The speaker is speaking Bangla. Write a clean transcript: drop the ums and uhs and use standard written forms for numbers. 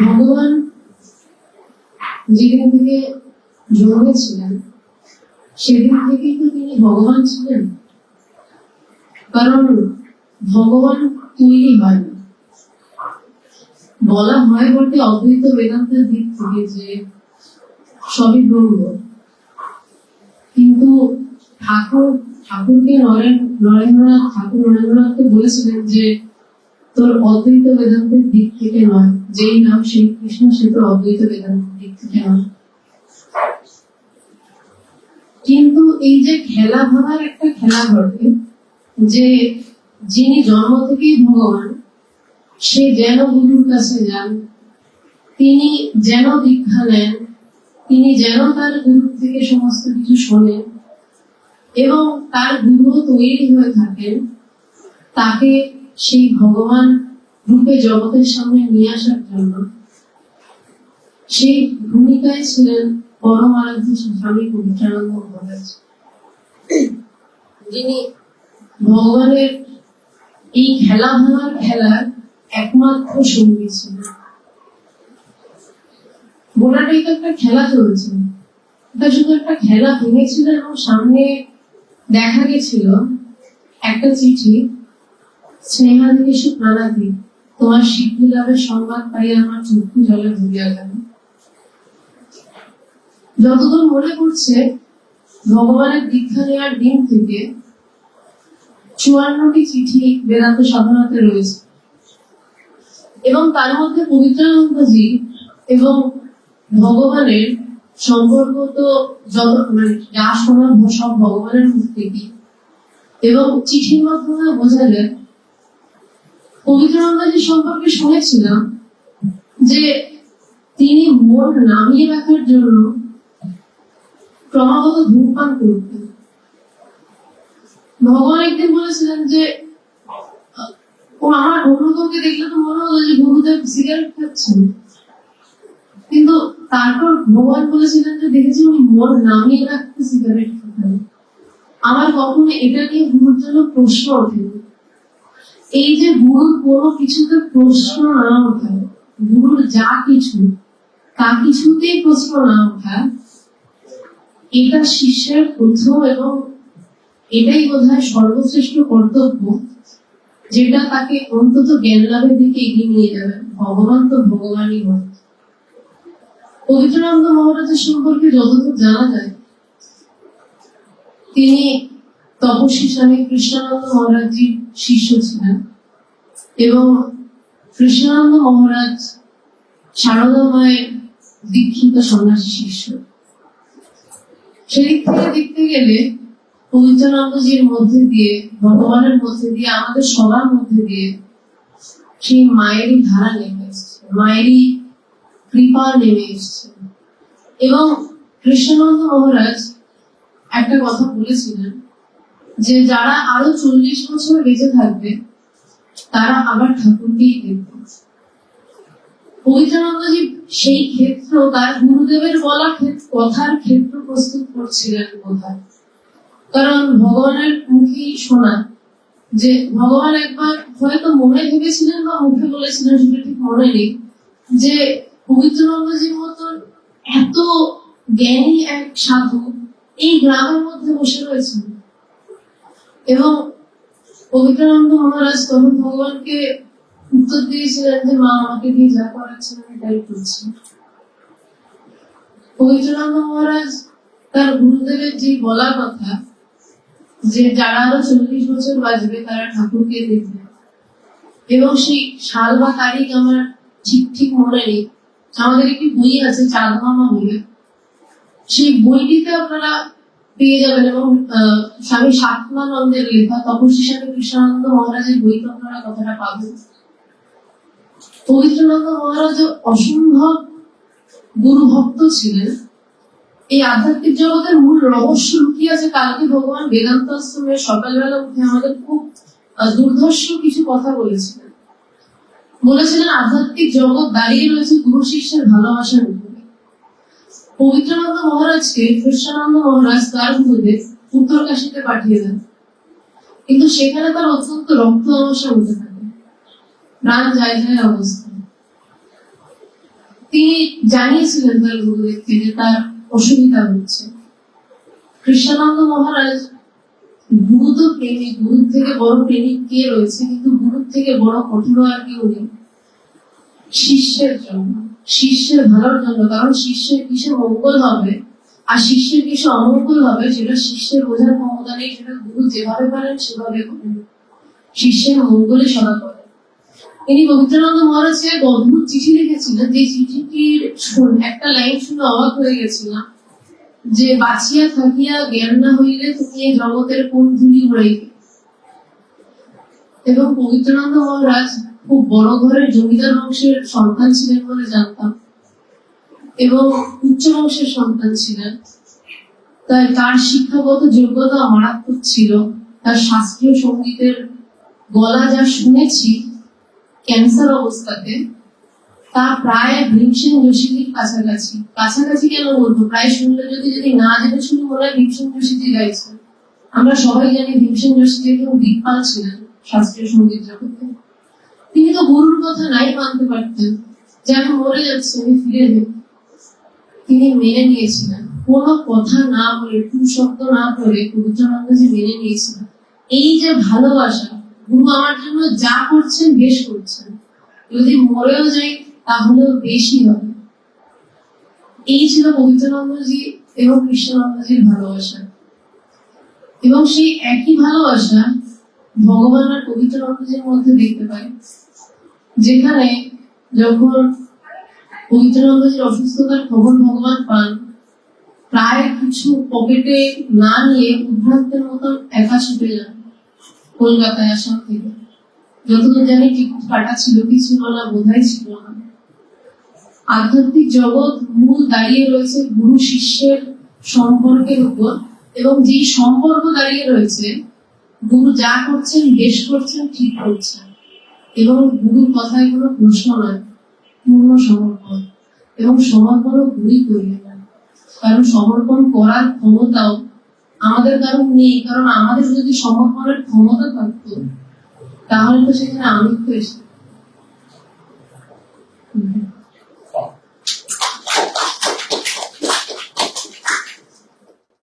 ভগবান যেদিন থেকে জন্মেছিলেন সেদিন থেকেই তো তিনি ভগবান ছিলেন, কারণ ভগবান তৈরি হয়নি। বলা হয় বটে অদ্বৈত বেদান্তের দিক থেকে যে সবই ব্রহ্ম, কিন্তু ঠাকুরকে নরেন্দ্রনাথকে বলেছিলেন যে তোর অদ্বৈত বেদান্তের দিক থেকে নয়, যেই নাম শ্রীকৃষ্ণ সে তোর অদ্বৈত বেদান্তের দিক থেকে নয়। কিন্তু এই যে খেলা ভাবার একটা খেলা ঘটে, যে যিনি জন্ম থেকেই ভগবান সে যেন গুরুর কাছে যান, তিনি যেন দীক্ষা নেন, তিনি যেন তার গুরু থেকে সমস্ত কিছু শোনেন এবং তার গুরু তৈরি হয়ে থাকেন, তাকে সেই ভগবান রূপে জগতের সামনে নিয়ে আসার জন্য সেই ভূমিকায় ছিলেন পরম আরাধ্য স্বামী পবিত্রানন্দ মহারাজ, যিনি ভগবানের এই খেলা ভাঙার খেলার একমাত্র সঙ্গী ছিলেন। গোটাটাই তো একটা খেলা চলছে, এটা শুধু একটা খেলা ভেঙেছিল এবং সামনে দেখা গেছিল একটা চিঠি, স্নেহাদি সুপ্রাণাদি তোমার সিদ্ধি লাভের সংবাদ পাইয়া আমার চক্ষু জলে ভরিয়া গেল। যতদূর মনে পড়ছে ভগবানের দীক্ষা নেওয়ার দিন থেকে 54টি চিঠি বেদান্ত সাধনাতে রয়েছে এবং তার মধ্যে পবিত্রানন্দজি এবং ভগবানের সম্পর্ক তো যত যা শোনা সব ভগবানের মুখ থেকে, এবং চিঠির মাধ্যমে বোঝা যায় পবিত্রানন্দজি সম্পর্কে শুনেছিলাম যে তিনি মন নামিয়ে রাখার জন্য ক্রমাগত ধূমপান করতেন। ভগবান একদিন বলেছিলেন যে ও আমার অন্য কাউকে দেখলে তো মনে হলো যে গুরুদেব সিগারেট খাচ্ছেন, কিন্তু তারপর ভগবান বলেছিলেন যে দেখেছি উনি মন নামিয়ে রাখতে সিগারেট খাতেন। আমার কখনো এটা নিয়ে গুরুর জন্য প্রশ্ন ওঠেনি। এই যে গুরুর কোনো কিছুতে প্রশ্ন না ওঠা, গুরুর যা কিছু তা কিছুতেই প্রশ্ন না ওঠা, এটা শিষ্যের প্রথম এবং এটাই বোধহয় সর্বশ্রেষ্ঠ কর্তব্য, যেটা তাকে অন্তত জ্ঞান লাভের দিকে এগিয়ে নিয়ে যাবে। ভগবান তো ভগবানই হয়। পবিত্রানন্দ মহারাজের সম্পর্কে যতদূর জানা যায়, তিনি তপস্বী স্বামী কৃষ্ণানন্দ মহারাজজির শিষ্য ছিলেন এবং কৃষ্ণানন্দ মহারাজ সারদা মায়ের দীক্ষিত সন্ন্যাসী শিষ্য। সেদিক থেকে দেখতে গেলে পবিত্রানন্দজির মধ্যে দিয়ে, ভগবানের মধ্যে দিয়ে, আমাদের সবার মধ্যে দিয়ে সেই মায়েরই ধারা নেমে এসছে, মায়েরই কৃপা নেমে এসছে। এবং কৃষ্ণানন্দ মহারাজ একটা কথা বলেছিলেন যে যারা আরো 40 বছর বেঁচে থাকবে তারা আবার ঠাকুরকেই দেখবে। পবিত্রানন্দজি সেই ক্ষেত্র, তার গুরুদেবের বলা কথার ক্ষেত্র প্রস্তুত করছিলেন বোধহয়, কারণ ভগবানের মুখেই শোনা যে ভগবান একবার হয়তো মনে ভেবেছিলেন বা মুখে বলেছিলেন, সেটা ঠিক মনে নেই, যে পবিত্রানন্দজির মতন এত জ্ঞানী এক সাধু এই গ্রামের মধ্যে বসে রয়েছেন। এবং পবিত্রানন্দ মহারাজ তখন ভগবানকে উত্তর দিয়েছিলেন যে মা আমাকে দিয়ে যা করাচ্ছেন আমি তাই করছি। পবিত্রানন্দ মহারাজ তার গুরুদেবের যে বলা কথা যে যারা আরো 40 বছর বাঁচবে তারা ঠাকুরকে দেখবে, এবং সেই সাল বা তারিখ আমার ঠিক মনে নেই। আমাদের একটি বই আছে চাঁদ মামা বলে, সেই বইটিতে আপনারা পেয়ে যাবেন, এবং স্বামী সাত্মানন্দের লেখা তপস্বী স্বামী কৃষ্ণানন্দ মহারাজের বইতে আপনারা কথাটা পাবেন। পবিত্রানন্দ মহারাজ অসম্ভব গুরু ভক্ত ছিলেন। এই আধ্যাত্মিক জগতের মূল রহস্য লুকিয়ে আছে। কালকে ভগবান বেদান্ত আশ্রমে সকালবেলা উঠে আমাদের খুব দুর্ধর্ষ কিছু কথা বলেছিলেন। আধ্যাত্মিক জগৎ দাঁড়িয়ে রয়েছে গুরু শিষ্যের ভালোবাসার উপরে। পবিত্রানন্দ মহারাজকে কৃষ্ণানন্দ মহারাজ তার গুরুদেব উত্তরকাশীতে পাঠিয়ে দেন, কিন্তু সেখানে তার অত্যন্ত রক্ত সমস্যা হতে থাকে, প্রাণ যায় যায় অবস্থা। তিনি জানিয়েছিলেন তার গুরুদেবকে যে তার অসুবিধা হচ্ছে। কৃষ্ণানন্দ মহারাজ গুরু তো প্রেমিক, গুরুর থেকে বড় প্রেমিক কে রয়েছে, কিন্তু গুরুর থেকে বড় কঠোর আর কেউ নেই শিষ্যের জন্য, শিষ্যের ভালোর জন্য। কারণ শিষ্যের কিসে মঙ্গল হবে আর শিষ্যের কিসে অমঙ্গল হবে সেটা শিষ্যের বোঝার ক্ষমতা নেই, সেটা গুরু যেভাবে পারেন সেভাবে করেন, শিষ্যের মঙ্গলে সদা করেন। তিনি পবিত্রানন্দ মহারাজকে এক অদ্ভুত চিঠি লিখেছিলেন, যে চিঠিটির একটা লাইন শুনে অবাক হয়ে গেছিলাম, যে বাঁচিয়া থাকিয়া জ্ঞান না হইলে তুমি এই জগতের কোন ধুলি উড়াইবে। এবং পবিত্রানন্দ মহারাজ খুব বড় ঘরের জমিদার বংশের সন্তান ছিলেন বলে জানতাম, এবং উচ্চ বংশের সন্তান ছিলেন। তাই তার শিক্ষাগত যোগ্যতা মারাত্মক ছিল। তার শাস্ত্রীয় সঙ্গীতের গলা যা শুনেছি ক্যান্সার অবস্থাতে, তা প্রায় ভীমসেন যোশীজির কাছাকাছি। কাছাকাছি কেন বলবো, প্রায় শুনলে যদি না জেনে শুনি মনে হয় ভীমসেন যোশীজি গাইছেন। আমরা সবাই জানি ভীমসেন যোশীজি কেউ দিকপাল ছিলেন শাস্ত্রীয় সঙ্গীত জগতে। তিনি তো গুরুর কথা নাই মানতে পারতেন, যে আমি মরে যাচ্ছি, আমি ফিরে দেব। তিনি মেনে নিয়েছিলেন, কোনো কথা না বলে, টু শব্দ না করে পবিত্রানন্দজি মেনে নিয়েছিলেন। এই যে ভালোবাসা, গুরু আমার জন্য যা করছেন বেশ করছেন, যদি মরেও যাই তাহলেও বেশি হবে। এই ছিল পবিত্রানন্দজি এবং কৃষ্ণানন্দজির ভালোবাসা। এবং সেই একই ভালোবাসা ভগবান আর পবিত্রানন্দজির মধ্যে দেখতে পাই, যেখানে যখন পবিত্রানন্দজির অসুস্থতার খবর ভগবান পান, প্রায় কিছু পকেটে না নিয়ে উদ্ভ্রান্তের মতন একা ছুটে যান কলকাতায় আসাম থেকে। যতদূর জানি টিকিট কাটা ছিল কি ছিল না, বোধহয় ছিল না। আধ্যাত্মিক জগৎ মূল দাঁড়িয়ে রয়েছে গুরু শিষ্যের সম্পর্কের উপর, এবং যে সম্পর্ক দাঁড়িয়ে রয়েছে গুরু যা করছেন বেশ করছেন, ঠিক করছেন, এবং গুরুর কথায় কোনো প্রশ্ন নয়, পূর্ণ সমর্পণ। এবং সমর্পণ গুরুই করিয়ে নেন, কারণ সমর্পণ করার ক্ষমতাও আমাদের কারণ নেই। কারণ আমাদের যদি সমর্পণের ক্ষমতা থাকতো তাহলে তো সেখানে আমিত্ব এসে